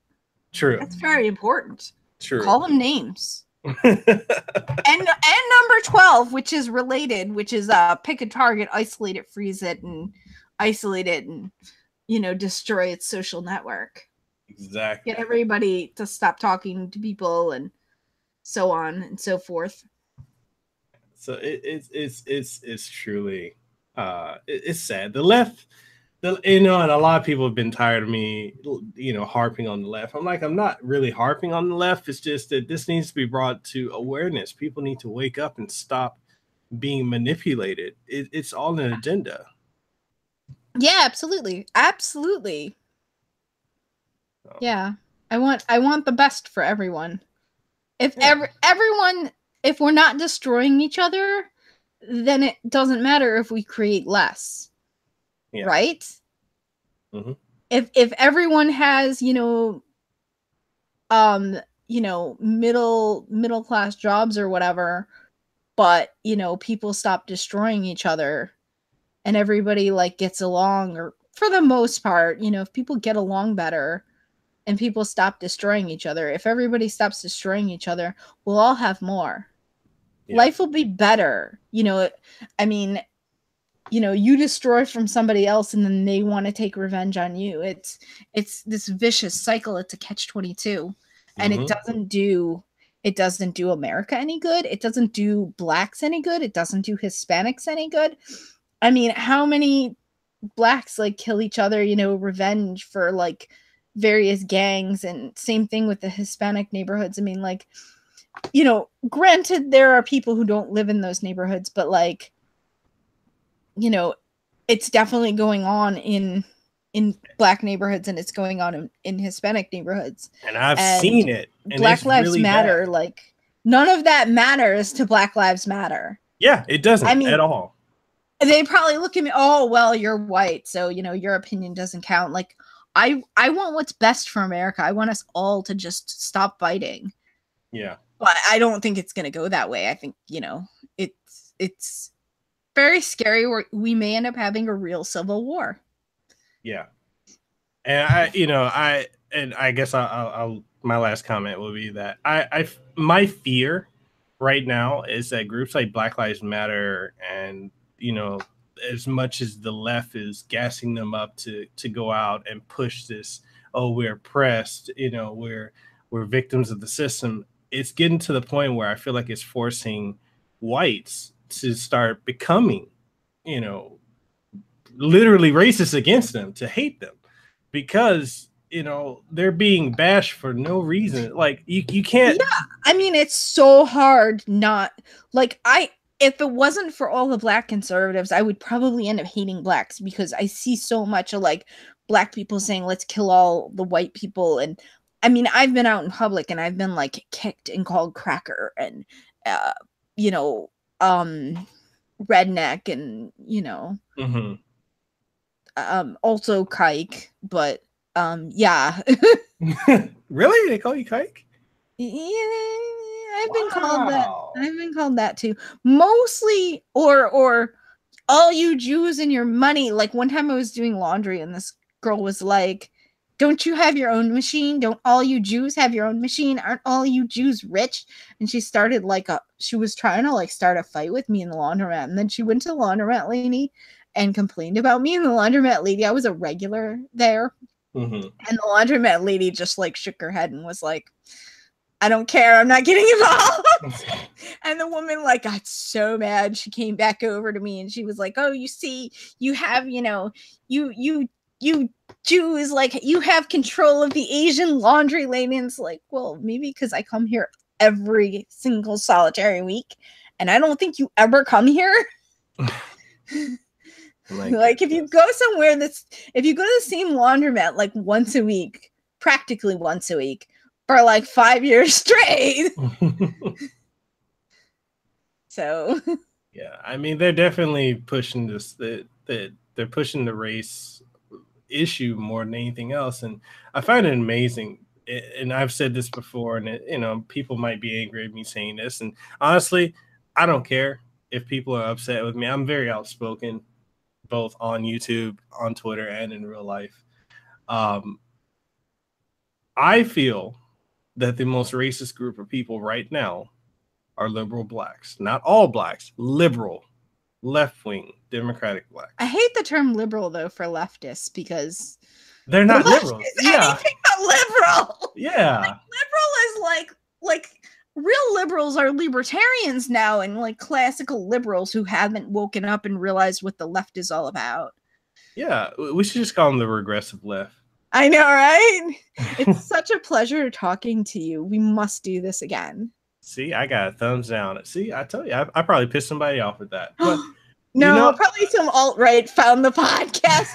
True. That's very important. True. Call them names. and number 12, which is related, which is pick a target, isolate it, freeze it, and isolate it, and destroy its social network. Exactly. Get everybody to stop talking to people, and so on and so forth. So it's truly it's sad. The left, and a lot of people have been tired of me, harping on the left. I'm like, I'm not really harping on the left. It's just that this needs to be brought to awareness. People need to wake up and stop being manipulated. It's all an agenda. Yeah, absolutely. Absolutely. Oh. Yeah. I want the best for everyone. If everyone, if we're not destroying each other, then it doesn't matter if we create less. Yeah. Right? Mm-hmm. If everyone has, middle class jobs or whatever, but people stop destroying each other and everybody like gets along, or for the most part, if people get along better and people stop destroying each other, if everybody stops destroying each other, we'll all have more. Yeah. Life will be better. You destroy from somebody else and then they want to take revenge on you. It's this vicious cycle. It's a catch-22. And it doesn't do America any good. It doesn't do blacks any good. It doesn't do Hispanics any good. How many blacks like kill each other, revenge for like various gangs, and same thing with the Hispanic neighborhoods. I mean, like, you know, granted, there are people who don't live in those neighborhoods, but like, you know, it's definitely going on in Black neighborhoods, and it's going on in Hispanic neighborhoods. And I've And seen it. And Black it's Lives really Matter, bad. like, none of that matters to Black Lives Matter. Yeah, it doesn't I mean, at all. they probably look at me, oh, well, you're white, so, you know, your opinion doesn't count. Like, I want what's best for America. I want us all to just stop fighting. Yeah. But I don't think it's going to go that way. I think, you know, it's very scary. We may end up having a real civil war. Yeah. And I guess I'll my last comment will be that my fear right now is that groups like Black Lives Matter, and, you know, as much as the left is gassing them up to go out and push this, oh, we're oppressed, you know, we're victims of the system, it's getting to the point where I feel like it's forcing whites to start becoming, you know, literally racist against them, to hate them, because, you know, they're being bashed for no reason. Like, you can't. Yeah, I mean, it's so hard not, like, if it wasn't for all the Black conservatives, I would probably end up hating Blacks, because I see so much of, like, Black people saying, let's kill all the white people. And I mean, I've been out in public and I've been, like, kicked and called cracker and, you know, redneck, and, you know, Mhm. Also kike, but yeah. Really, they call you kike? Yeah, I've been called that. Wow. I've been called that too. Mostly, or all you Jews and your money. Like, one time I was doing laundry and this girl was like, "Don't you have your own machine? Don't all you Jews have your own machine? Aren't all you Jews rich?" And she started like she was trying to like start a fight with me in the laundromat. And then she went to the laundromat lady and complained about me. And the laundromat lady, I was a regular there. Mhm. And the laundromat lady just like shook her head and was like, I don't care. I'm not getting involved. And the woman like got so mad. She came back over to me and she was like, "Oh, you see, you have, you know, you Jews, like, you have control of the Asian laundry lady." And it's like, well, maybe because I come here every single solitary week, and I don't think you ever come here. Like, if you go somewhere if you go to the same laundromat like once a week, practically once a week, for like 5 years straight. So Yeah, I mean, they're definitely pushing this. They're pushing the race issue more than anything else, and I find it amazing. And I've said this before, and you know, people might be angry at me saying this, and honestly, I don't care if people are upset with me. I'm very outspoken, both on YouTube, on Twitter, and in real life. Um, I feel that the most racist group of people right now are liberal blacks. Not all blacks, liberal, left-wing, democratic blacks. I hate the term liberal though for leftists, because they're not liberals. Yeah. Anything but liberal. Yeah. Like, liberal is like real liberals are libertarians now, and like classical liberals who haven't woken up and realized what the left is all about. Yeah, we should just call them the regressive left. I know, right? It's such a pleasure talking to you. We must do this again. See, I got a thumbs down. See, I tell you, I probably pissed somebody off with that. But no, you know, probably some alt-right found the podcast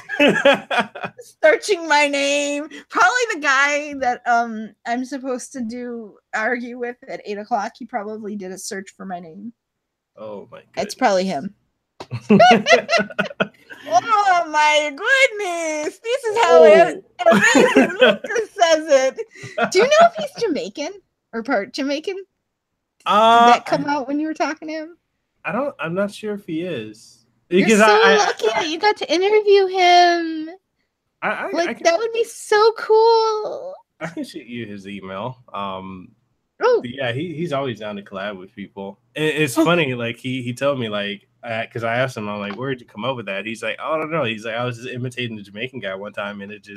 searching my name. Probably the guy that I'm supposed to argue with at 8:00. He probably did a search for my name. Oh my goodness. It's probably him. Oh my goodness! This is how amazing Lucas says it. Do you know if he's Jamaican or part Jamaican? Did that come out when you were talking to him? I'm not sure if he is. Because you're so lucky that you got to interview him. That would be so cool. I can shoot you his email. Oh yeah, he's always down to collab with people. It's funny, like he told me, like, because I asked him, I'm like, where'd you come up with that? He's like, oh, I don't know. He's like, I was just imitating the Jamaican guy one time, and it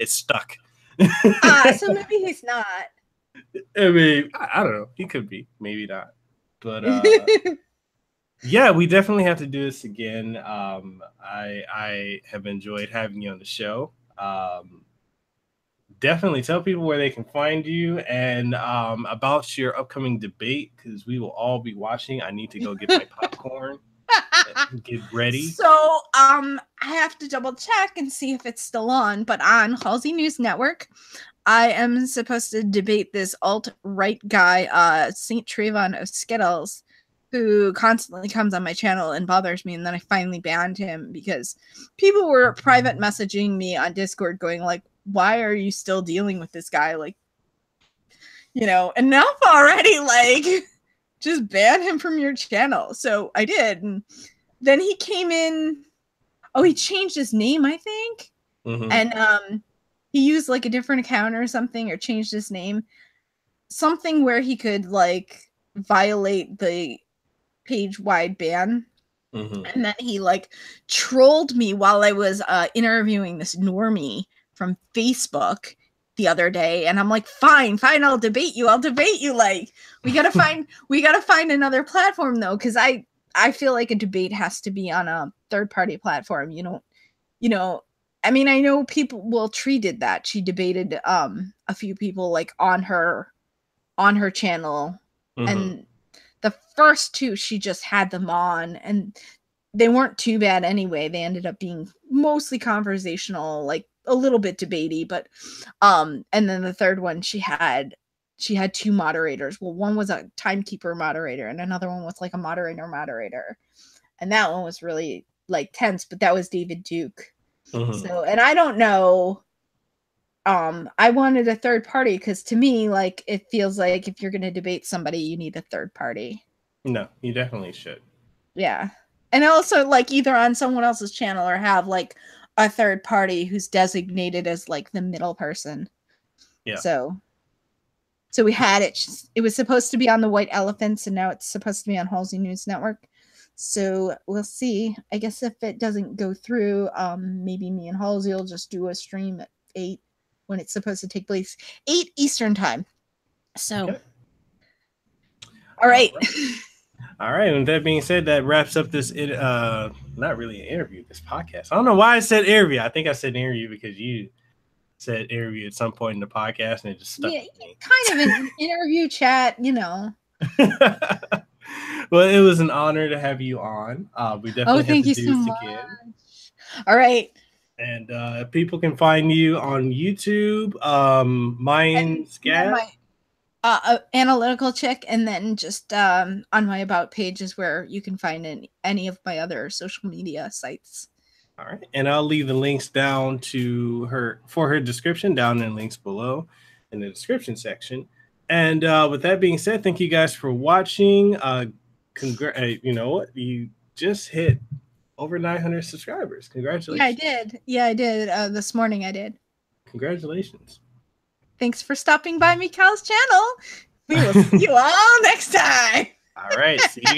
stuck. So maybe he's not. I mean, I don't know. He could be, maybe not. But yeah, we definitely have to do this again. I have enjoyed having you on the show. definitely tell people where they can find you and about your upcoming debate, because we will all be watching. I need to go get my popcorn and get ready. So, I have to double check and see if it's still on, but on Halsey News Network, I am supposed to debate this alt-right guy, St. Trayvon of Skittles, who constantly comes on my channel and bothers me, and then I finally banned him because people were private messaging me on Discord going like, why are you still dealing with this guy? Like, enough already, like, just ban him from your channel. So I did, and then he came in. Oh, he changed his name, I think. Mm-hmm. And he used like a different account or something, or changed his name. Something where he could like violate the page-wide ban. Mm-hmm. And then he like trolled me while I was interviewing this normie from Facebook the other day, and I'm like, fine, I'll debate you. Like, we gotta find another platform though, because I feel like a debate has to be on a third-party platform. I mean, I know people. Well, Tree did that. She debated a few people like on her channel, Mm-hmm. and the first two she just had them on, and they weren't too bad anyway. They ended up being mostly conversational, like a little bit debatey, but and then the third one she had two moderators. Well, one was a timekeeper moderator and another one was like a moderator. And that one was really like tense, but that was David Duke. Mm-hmm. So, and I don't know, I wanted a third party because to me, like, it feels like if you're going to debate somebody, you need a third party. No, you definitely should. Yeah. And also, like, either on someone else's channel or have, like, a third party who's designated as, like, the middle person. Yeah. So we had it. It was supposed to be on the White Elephants, and now it's supposed to be on Halsey News Network. So we'll see. I guess if it doesn't go through, maybe me and Halsey will just do a stream at 8 when it's supposed to take place, 8 Eastern time. So, okay. All right. All right. And that being said, that wraps up this, not really an interview, this podcast. I don't know why I said interview. I think I said interview because you said interview at some point in the podcast and it just stuck with me. Kind of an interview chat, Well, it was an honor to have you on. We definitely have to do this again. All right. And people can find you on YouTube, Mindscat. Analytical chick, and then just on my about page is where you can find any of my other social media sites. All right, and I'll leave the links down to her for her description down in links below in the description section. And with that being said, thank you guys for watching. You know what? You just hit over 900 subscribers. Congratulations. Yeah, I did. This morning I did. Congratulations. Thanks for stopping by Mekel's channel. We will see you all next time. All right. See you guys.